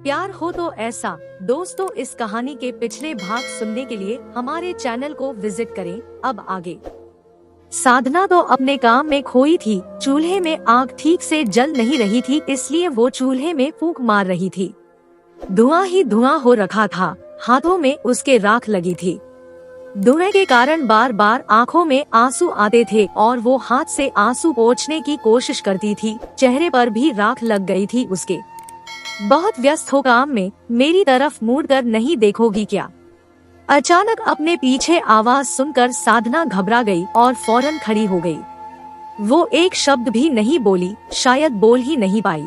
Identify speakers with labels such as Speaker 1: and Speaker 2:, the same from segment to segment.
Speaker 1: प्यार हो तो ऐसा। दोस्तों, इस कहानी के पिछले भाग सुनने के लिए हमारे चैनल को विजिट करें। अब आगे। साधना तो अपने काम में खोई थी। चूल्हे में आग ठीक से जल नहीं रही थी, इसलिए वो चूल्हे में फूंक मार रही थी। धुआं ही धुआं हो रखा था, हाथों में उसके राख लगी थी। धुएं के कारण बार बार आंखों में आंसू आते थे और वो हाथ से आंसू पोंछने की कोशिश करती थी। चेहरे पर भी राख लग गई थी उसके। बहुत व्यस्त हो काम में, मेरी तरफ मुड़ कर नहीं देखोगी क्या? अचानक अपने पीछे आवाज सुनकर साधना घबरा गई और फौरन खड़ी हो गई। वो एक शब्द भी नहीं बोली, शायद बोल ही नहीं पाई।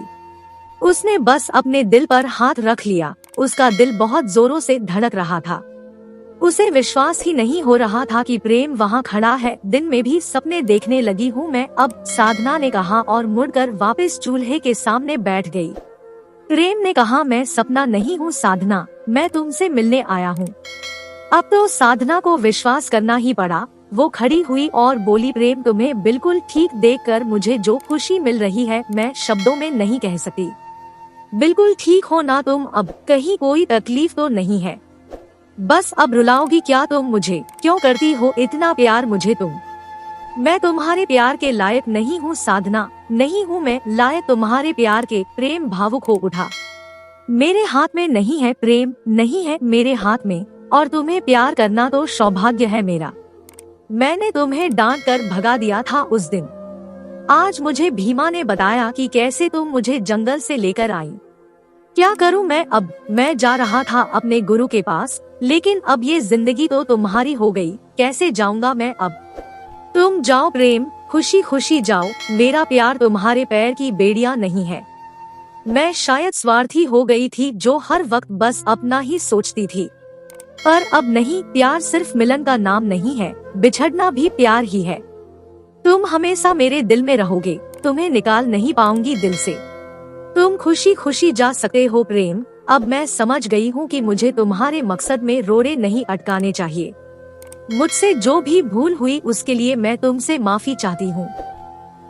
Speaker 1: उसने बस अपने दिल पर हाथ रख लिया। उसका दिल बहुत जोरों से धड़क रहा था। उसे विश्वास ही नहीं हो रहा था कि प्रेम वहाँ खड़ा है। दिन में भी सपने देखने लगी हूँ मैं अब, साधना ने कहा और मुड़कर वापस चूल्हे के सामने बैठ गई। प्रेम ने कहा, मैं सपना नहीं हूँ साधना, मैं तुमसे मिलने आया हूँ। अब तो साधना को विश्वास करना ही पड़ा। वो खड़ी हुई और बोली, प्रेम तुम्हें बिल्कुल ठीक देखकर मुझे जो खुशी मिल रही है मैं शब्दों में नहीं कह सकती। बिल्कुल ठीक हो ना तुम अब? कहीं कोई तकलीफ तो नहीं है? बस अब रुलाओगी क्या तुम मुझे? क्यों करती हो इतना प्यार मुझे तुम? मैं तुम्हारे प्यार के लायक नहीं हूँ साधना, नहीं हूँ मैं लायक तुम्हारे प्यार के। प्रेम भावुक हो उठा। मेरे हाथ में नहीं है प्रेम, नहीं है मेरे हाथ में, और तुम्हें प्यार करना तो सौभाग्य है मेरा। मैंने तुम्हें डांट कर भगा दिया था उस दिन। आज मुझे भीमा ने बताया कि कैसे तुम मुझे जंगल से लेकर आई। क्या करूं मैं अब? मैं जा रहा था अपने गुरु के पास, लेकिन अब ये जिंदगी तो तुम्हारी हो गई, कैसे जाऊंगा मैं अब? तुम जाओ प्रेम, खुशी खुशी जाओ। मेरा प्यार तुम्हारे पैर की बेड़ियां नहीं है। मैं शायद स्वार्थी हो गई थी जो हर वक्त बस अपना ही सोचती थी, पर अब नहीं। प्यार सिर्फ मिलन का नाम नहीं है, बिछड़ना भी प्यार ही है। तुम हमेशा मेरे दिल में रहोगे, तुम्हें निकाल नहीं पाऊंगी दिल से। तुम खुशी खुशी जा सकते हो प्रेम। अब मैं समझ गई हूँ कि मुझे तुम्हारे मकसद में रोड़े नहीं अटकाने चाहिए। मुझसे जो भी भूल हुई उसके लिए मैं तुमसे माफी चाहती हूँ।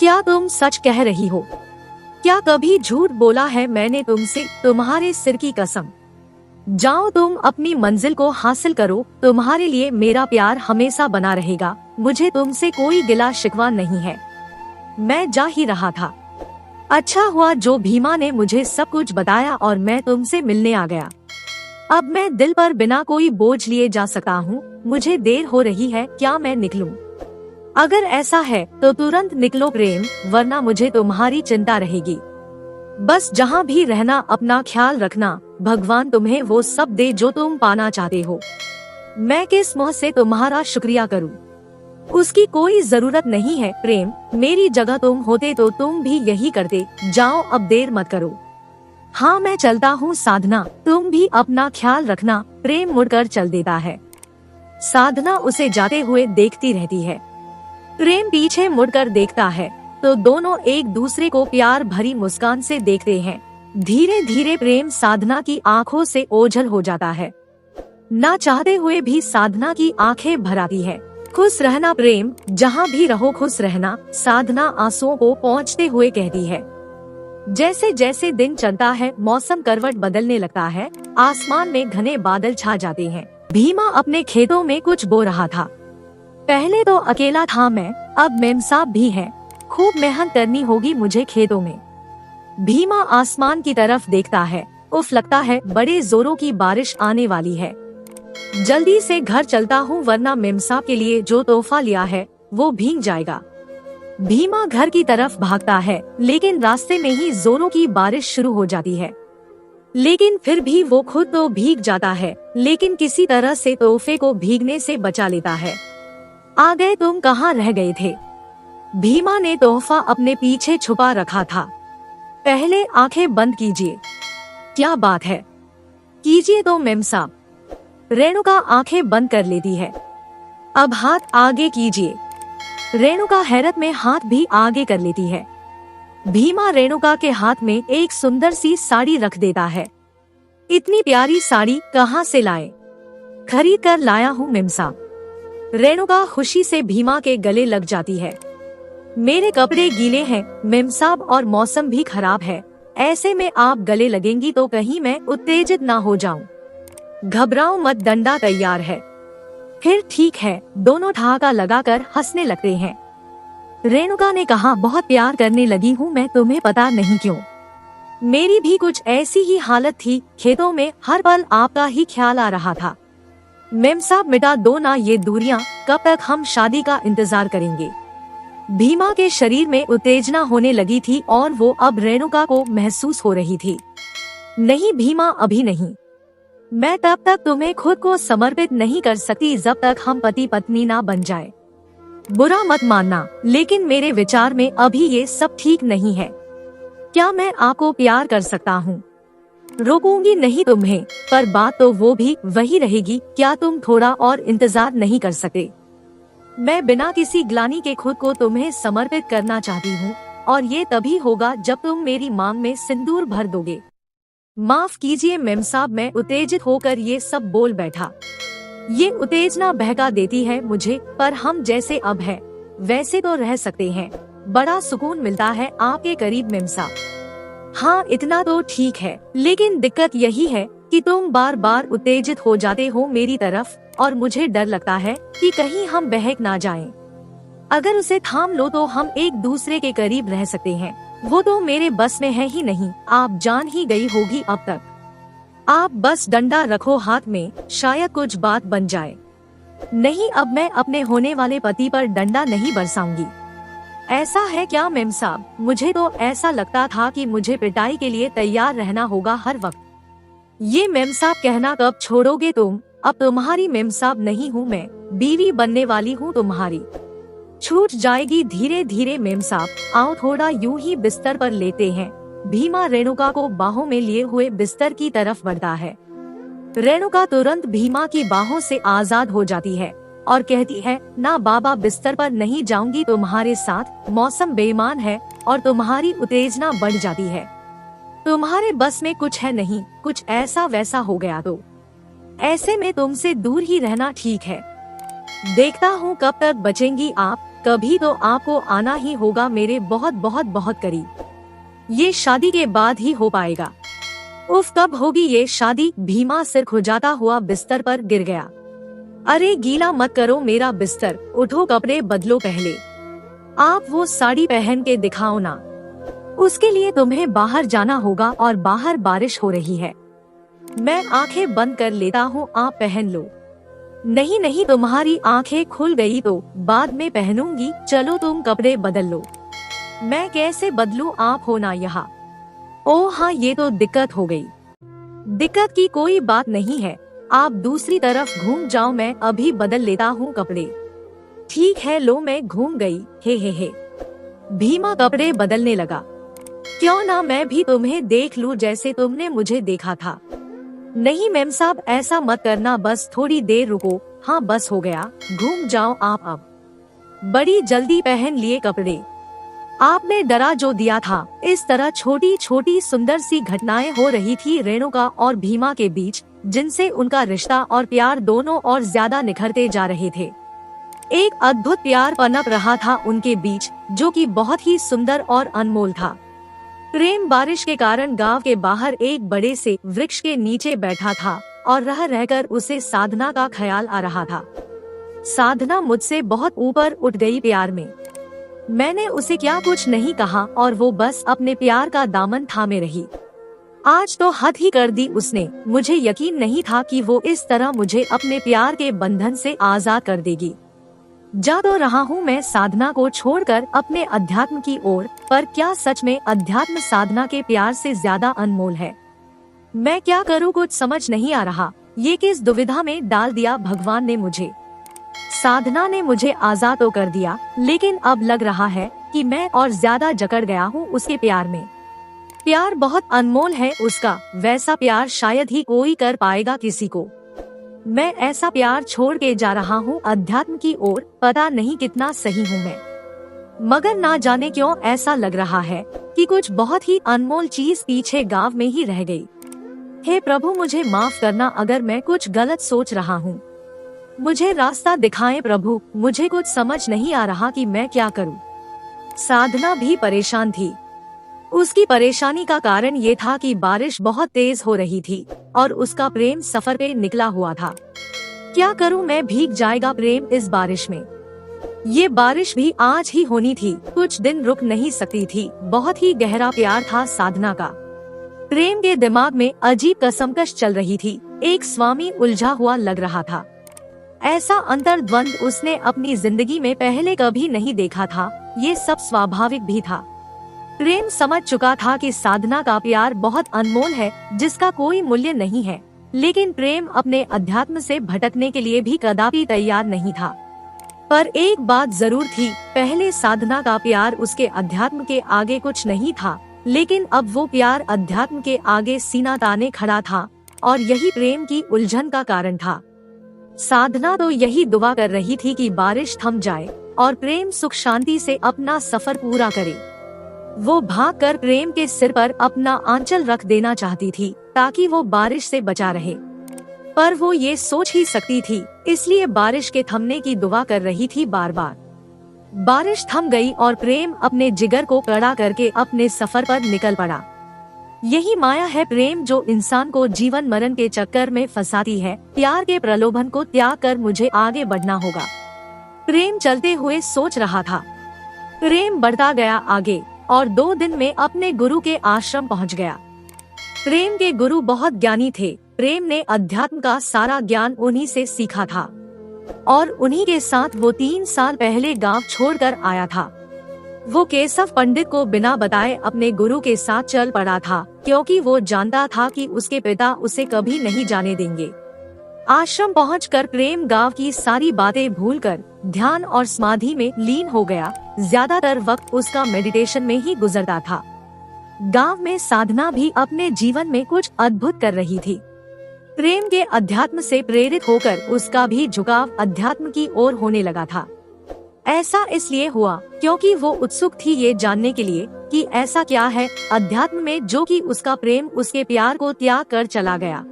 Speaker 1: क्या तुम सच कह रही हो? क्या कभी झूठ बोला है मैंने तुमसे? तुम्हारे सिर की कसम। जाओ तुम अपनी मंजिल को हासिल करो। तुम्हारे लिए मेरा प्यार हमेशा बना रहेगा। मुझे तुमसे कोई गिला शिकवा नहीं है। मैं जा ही रहा था। अच्छा हुआ जो भीमा ने मुझे सब कुछ बताया और मैं तुमसे मिलने आ गया। अब मैं दिल पर बिना कोई बोझ लिए जा सकता हूँ। मुझे देर हो रही है, क्या मैं निकलूं? अगर ऐसा है तो तुरंत निकलो प्रेम, वरना मुझे तुम्हारी चिंता रहेगी। बस जहाँ भी रहना अपना ख्याल रखना। भगवान तुम्हें वो सब दे जो तुम पाना चाहते हो। मैं किस मुंह से तुम्हारा शुक्रिया करूं? उसकी कोई जरूरत नहीं है प्रेम। मेरी जगह तुम होते तो तुम भी यही करते। जाओ अब देर मत करो। हाँ मैं चलता हूँ साधना, तुम भी अपना ख्याल रखना। प्रेम मुड़कर चल देता है। साधना उसे जाते हुए देखती रहती है। प्रेम पीछे मुड़कर देखता है तो दोनों एक दूसरे को प्यार भरी मुस्कान से देखते हैं। धीरे धीरे प्रेम साधना की आंखों से ओझल हो जाता है। ना चाहते हुए भी साधना की आंखें भर आती है। खुश रहना प्रेम, जहाँ भी रहो खुश रहना, साधना आंसुओं को पोंछते हुए कहती है। जैसे जैसे दिन चलता है मौसम करवट बदलने लगता है। आसमान में घने बादल छा जाते हैं। भीमा अपने खेतों में कुछ बो रहा था। पहले तो अकेला था मैं, अब मेमसाब भी है। खूब मेहनत करनी होगी मुझे खेतों में। भीमा आसमान की तरफ देखता है। उफ, लगता है बड़े जोरों की बारिश आने वाली है। जल्दी से घर चलता हूँ वरना मेमसाब के लिए जो तोहफा लिया है वो भीग जाएगा। भीमा घर की तरफ भागता है, लेकिन रास्ते में ही जोरों की बारिश शुरू हो जाती है। लेकिन फिर भी वो खुद तो भीग जाता है, लेकिन किसी तरह से तोहफे को भीगने से बचा लेता है। आ गए, तुम कहाँ रह गए थे? भीमा ने तोहफा अपने पीछे छुपा रखा था। पहले आंखें बंद कीजिए। क्या बात है, कीजिए तो मेमसाब। रेणुका आंखें बंद कर लेती है। अब हाथ आगे कीजिए। रेणुका हैरत में हाथ भी आगे कर लेती है। भीमा रेणुका के हाथ में एक सुंदर सी साड़ी रख देता है। इतनी प्यारी साड़ी कहाँ से लाए? खरीद कर लाया हूँ मेमसाब। रेणुका खुशी से भीमा के गले लग जाती है। मेरे कपड़े गीले हैं मेमसाब और मौसम भी खराब है, ऐसे में आप गले लगेंगी तो कहीं मैं उत्तेजित ना हो जाऊं। घबराओ मत, डंडा तैयार है। फिर ठीक है, दोनों ठहाका लगाकर हंसने लगते हैं। रेणुका ने कहा, बहुत प्यार करने लगी हूँ मैं तुम्हें, पता नहीं क्यों। मेरी भी कुछ ऐसी ही हालत थी, खेतों में हर पल आपका ही ख्याल आ रहा था। मेम साहब मिटा दो ना ये दूरियां, कब तक हम शादी का इंतजार करेंगे। भीमा के शरीर में उत्तेजना होने लगी थी और वो अब रेणुका को महसूस हो रही थी। नहीं भीमा, अभी नहीं। मैं तब तक तुम्हें खुद को समर्पित नहीं कर सकती जब तक हम पति पत्नी ना बन जाए। बुरा मत मानना, लेकिन मेरे विचार में अभी ये सब ठीक नहीं है। क्या मैं आपको प्यार कर सकता हूँ? रोकूंगी नहीं तुम्हें, पर बात तो वो भी वही रहेगी। क्या तुम थोड़ा और इंतजार नहीं कर सकते? मैं बिना किसी ग्लानि के खुद को तुम्हें समर्पित करना चाहती हूँ, और ये तभी होगा जब तुम मेरी मांग में सिंदूर भर दोगे। माफ कीजिए मेम साहब, मैं उत्तेजित होकर ये सब बोल बैठा। ये उत्तेजना बहका देती है मुझे, पर हम जैसे अब है वैसे तो रह सकते हैं। बड़ा सुकून मिलता है आपके करीब मेम साहब। हाँ इतना तो ठीक है, लेकिन दिक्कत यही है कि तुम बार बार उत्तेजित हो जाते हो मेरी तरफ, और मुझे डर लगता है कि कहीं हम बहक ना जाएं। अगर उसे थाम लो तो हम एक दूसरे के करीब रह सकते हैं। वो तो मेरे बस में है ही नहीं, आप जान ही गई होगी अब तक। आप बस डंडा रखो हाथ में, शायद कुछ बात बन जाए। नहीं, अब मैं अपने होने वाले पति पर डंडा नहीं बरसाऊंगी। ऐसा है क्या मेम साहब? मुझे तो ऐसा लगता था कि मुझे पिटाई के लिए तैयार रहना होगा हर वक्त। ये मेम साहब कहना कब छोड़ोगे तुम? अब तुम्हारी मेम साहब नहीं हूँ मैं, बीवी बनने वाली हूँ तुम्हारी। छूट जाएगी धीरे धीरे मेम साहब, आओ थोड़ा यूं ही बिस्तर पर लेते हैं। भीमा रेणुका को बाहों में लिए हुए बिस्तर की तरफ बढ़ता है। रेणुका तुरंत भीमा की बाहों से आजाद हो जाती है और कहती है, ना बाबा, बिस्तर पर नहीं जाऊंगी तुम्हारे साथ। मौसम बेईमान है और तुम्हारी उत्तेजना बढ़ जाती है। तुम्हारे बस में कुछ है नहीं, कुछ ऐसा वैसा हो गया तो ऐसे में तुमसे दूर ही रहना ठीक है। देखता हूँ कब तक बचेंगी आप, कभी तो आपको आना ही होगा मेरे बहुत बहुत बहुत करीब। ये शादी के बाद ही हो पाएगा। उफ, कब होगी ये शादी? भीमा सिर खुजाता हुआ बिस्तर पर गिर गया। अरे गीला मत करो मेरा बिस्तर, उठो कपड़े बदलो पहले। आप वो साड़ी पहन के दिखाओ ना। उसके लिए तुम्हें बाहर जाना होगा और बाहर बारिश हो रही है। मैं आंखें बंद कर लेता हूँ, आप पहन लो। नहीं नहीं, तुम्हारी आंखें खुल गई तो बाद में पहनूंगी। चलो तुम कपड़े बदल लो। मैं कैसे बदलूं, आप हो ना यहाँ। ओह हाँ, ये तो दिक्कत हो गई। दिक्कत की कोई बात नहीं है, आप दूसरी तरफ घूम जाओ, मैं अभी बदल लेता हूँ कपड़े। ठीक है, लो मैं घूम गई। हे। भीमा कपड़े बदलने लगा। क्यों ना मैं भी तुम्हें देख लूं जैसे तुमने मुझे देखा था। नहीं मेम साहब, ऐसा मत करना, बस थोड़ी देर रुको। हाँ बस हो गया, घूम जाओ आप अब। बड़ी जल्दी पहन लिए कपड़े। आपने डरा जो दिया था। इस तरह छोटी छोटी सुंदर सी घटनाएं हो रही थी रेणुका और भीमा के बीच, जिनसे उनका रिश्ता और प्यार दोनों और ज्यादा निखरते जा रहे थे। एक अद्भुत प्यार पनप रहा था उनके बीच, जो कि बहुत ही सुंदर और अनमोल था। प्रेम बारिश के कारण गांव के बाहर एक बड़े से वृक्ष के नीचे बैठा था और रह रहकर उसे साधना का ख्याल आ रहा था। साधना मुझसे बहुत ऊपर उठ गई प्यार में। मैंने उसे क्या कुछ नहीं कहा और वो बस अपने प्यार का दामन थामे रही। आज तो हद ही कर दी उसने। मुझे यकीन नहीं था कि वो इस तरह मुझे अपने प्यार के बंधन से आजाद कर देगी। जा तो रहा हूँ मैं साधना को छोड़कर अपने अध्यात्म की ओर, पर क्या सच में अध्यात्म साधना के प्यार से ज्यादा अनमोल है? मैं क्या करूँ, कुछ समझ नहीं आ रहा। ये किस दुविधा में डाल दिया भगवान ने मुझे। साधना ने मुझे आजाद तो कर दिया, लेकिन अब लग रहा है कि मैं और ज्यादा जकड़ गया हूँ उसके प्यार में। प्यार बहुत अनमोल है उसका, वैसा प्यार शायद ही कोई कर पाएगा किसी को। मैं ऐसा प्यार छोड़ के जा रहा हूँ अध्यात्म की ओर। पता नहीं कितना सही हूँ मैं, मगर ना जाने क्यों ऐसा लग रहा है कि कुछ बहुत ही अनमोल चीज पीछे गांव में ही रह गई। हे प्रभु, मुझे माफ करना अगर मैं कुछ गलत सोच रहा हूँ। मुझे रास्ता दिखाएं प्रभु, मुझे कुछ समझ नहीं आ रहा कि मैं क्या करूँ। साधना भी परेशान थी। उसकी परेशानी का कारण ये था कि बारिश बहुत तेज हो रही थी और उसका प्रेम सफर पे निकला हुआ था। क्या करूं मैं, भीग जाएगा प्रेम इस बारिश में। ये बारिश भी आज ही होनी थी, कुछ दिन रुक नहीं सकती थी। बहुत ही गहरा प्यार था साधना का। प्रेम के दिमाग में अजीब कसमकश चल रही थी, एक स्वामी उलझा हुआ लग रहा था। ऐसा अंतर्द्वंद उसने अपनी जिंदगी में पहले कभी नहीं देखा था। ये सब स्वाभाविक भी था। प्रेम समझ चुका था कि साधना का प्यार बहुत अनमोल है, जिसका कोई मूल्य नहीं है। लेकिन प्रेम अपने अध्यात्म से भटकने के लिए भी कदापि तैयार नहीं था। पर एक बात जरूर थी, पहले साधना का प्यार उसके अध्यात्म के आगे कुछ नहीं था, लेकिन अब वो प्यार अध्यात्म के आगे सीना ताने खड़ा था और यही प्रेम की उलझन का कारण था। साधना तो यही दुआ कर रही थी कि बारिश थम जाए और प्रेम सुख शांति से अपना सफर पूरा करे। वो भागकर प्रेम के सिर पर अपना आंचल रख देना चाहती थी ताकि वो बारिश से बचा रहे, पर वो ये सोच ही सकती थी, इसलिए बारिश के थमने की दुआ कर रही थी बार बार। बारिश थम गई और प्रेम अपने जिगर को कड़ा करके अपने सफर पर निकल पड़ा। यही माया है प्रेम, जो इंसान को जीवन मरण के चक्कर में फंसाती है। प्यार के प्रलोभन को त्याग कर मुझे आगे बढ़ना होगा, प्रेम चलते हुए सोच रहा था। प्रेम बढ़ता गया आगे और 2 दिन में अपने गुरु के आश्रम पहुंच गया। प्रेम के गुरु बहुत ज्ञानी थे। प्रेम ने अध्यात्म का सारा ज्ञान उन्हीं से सीखा था और उन्हीं के साथ वो 3 साल पहले गांव छोड़कर आया था। वो केशव पंडित को बिना बताए अपने गुरु के साथ चल पड़ा था, क्योंकि वो जानता था कि उसके पिता उसे कभी नहीं जाने देंगे। आश्रम पहुंचकर प्रेम गांव की सारी बातें भूलकर ध्यान और समाधि में लीन हो गया। ज्यादातर वक्त उसका मेडिटेशन में ही गुजरता था। गांव में साधना भी अपने जीवन में कुछ अद्भुत कर रही थी। प्रेम के अध्यात्म से प्रेरित होकर उसका भी झुकाव अध्यात्म की ओर होने लगा था। ऐसा इसलिए हुआ क्योंकि वो उत्सुक थी ये जानने के लिए कि ऐसा क्या है अध्यात्म में जो कि उसका प्रेम उसके प्यार को त्याग कर चला गया।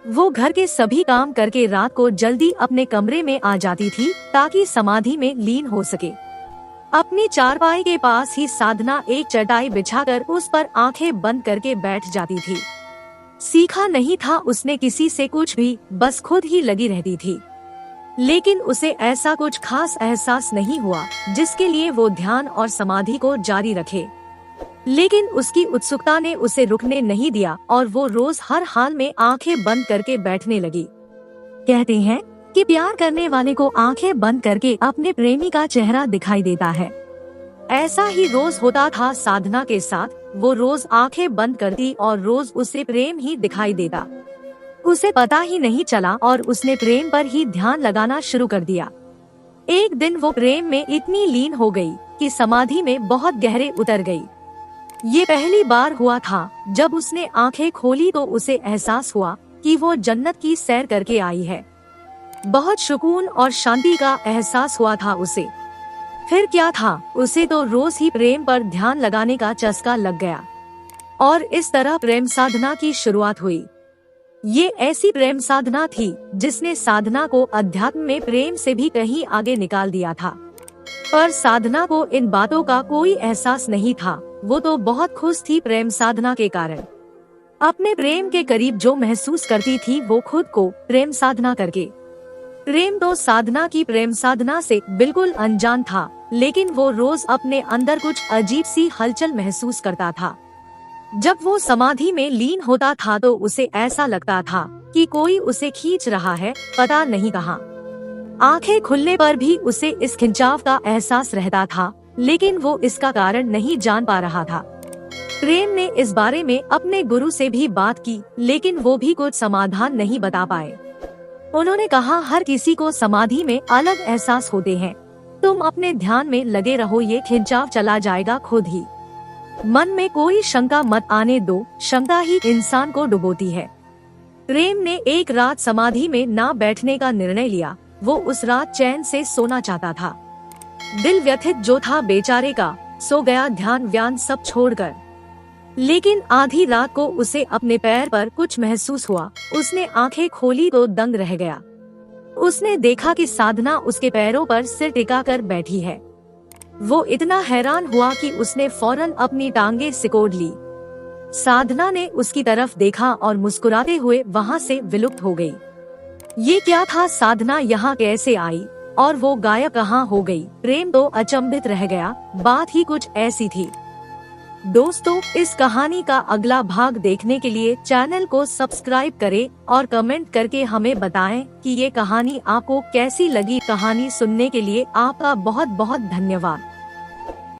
Speaker 1: वो घर के सभी काम करके रात को जल्दी अपने कमरे में आ जाती थी ताकि समाधि में लीन हो सके। अपनी चारपाई के पास ही साधना एक चटाई बिछाकर उस पर आंखें बंद करके बैठ जाती थी। सीखा नहीं था उसने किसी से कुछ भी, बस खुद ही लगी रहती थी। लेकिन उसे ऐसा कुछ खास एहसास नहीं हुआ जिसके लिए वो ध्यान और समाधि को जारी रखे। लेकिन उसकी उत्सुकता ने उसे रुकने नहीं दिया और वो रोज हर हाल में आंखें बंद करके बैठने लगी। कहते हैं कि प्यार करने वाले को आंखें बंद करके अपने प्रेमी का चेहरा दिखाई देता है। ऐसा ही रोज होता था साधना के साथ। वो रोज आंखें बंद करती और रोज उसे प्रेम ही दिखाई देता। उसे पता ही नहीं चला और उसने प्रेम पर ही ध्यान लगाना शुरू कर दिया। एक दिन वो प्रेम में इतनी लीन हो गई कि समाधि में बहुत गहरे उतर गई। ये पहली बार हुआ था जब उसने आंखें खोली तो उसे एहसास हुआ कि वो जन्नत की सैर करके आई है। बहुत सुकून और शांति का एहसास हुआ था उसे। फिर क्या था, उसे तो रोज ही प्रेम पर ध्यान लगाने का चस्का लग गया और इस तरह प्रेम साधना की शुरुआत हुई। ये ऐसी प्रेम साधना थी जिसने साधना को अध्यात्म में प्रेम से भी कहीं आगे निकाल दिया था। पर साधना को इन बातों का कोई एहसास नहीं था। वो तो बहुत खुश थी प्रेम साधना के कारण। अपने प्रेम के करीब जो महसूस करती थी वो खुद को प्रेम साधना करके। प्रेम तो साधना की प्रेम साधना से बिल्कुल अनजान था, लेकिन वो रोज अपने अंदर कुछ अजीब सी हलचल महसूस करता था। जब वो समाधि में लीन होता था तो उसे ऐसा लगता था कि कोई उसे खींच रहा है, पता नहीं कहाँ। आंखें खुलने पर भी उसे इस खिंचाव का एहसास रहता था, लेकिन वो इसका कारण नहीं जान पा रहा था। प्रेम ने इस बारे में अपने गुरु से भी बात की, लेकिन वो भी कुछ समाधान नहीं बता पाए। उन्होंने कहा, हर किसी को समाधि में अलग एहसास होते हैं। तुम अपने ध्यान में लगे रहो, ये खिंचाव चला जाएगा खुद ही। मन में कोई शंका मत आने दो, शंका ही इंसान को डुबोती है। प्रेम ने एक रात समाधि में ना बैठने का निर्णय लिया। वो उस रात चैन से सोना चाहता था। दिल व्यथित जो था बेचारे का, सो गया ध्यान व्यान सब छोड़कर। लेकिन आधी रात को उसे अपने पैर पर कुछ महसूस हुआ। उसने आंखें खोली तो दंग रह गया। उसने देखा कि साधना उसके पैरों पर सिर टिकाकर बैठी है। वो इतना हैरान हुआ कि उसने फौरन अपनी टांगे सिकोड़ ली। साधना ने उसकी तरफ देखा और मुस्कुराते हुए वहाँ से विलुप्त हो गई। ये क्या था? साधना यहाँ कैसे आई और वो गायब कहाँ हो गई? प्रेम तो अचंभित रह गया। बात ही कुछ ऐसी थी। दोस्तों, इस कहानी का अगला भाग देखने के लिए चैनल को सब्सक्राइब करें और कमेंट करके हमें बताएं कि ये कहानी आपको कैसी लगी। कहानी सुनने के लिए आपका बहुत बहुत धन्यवाद।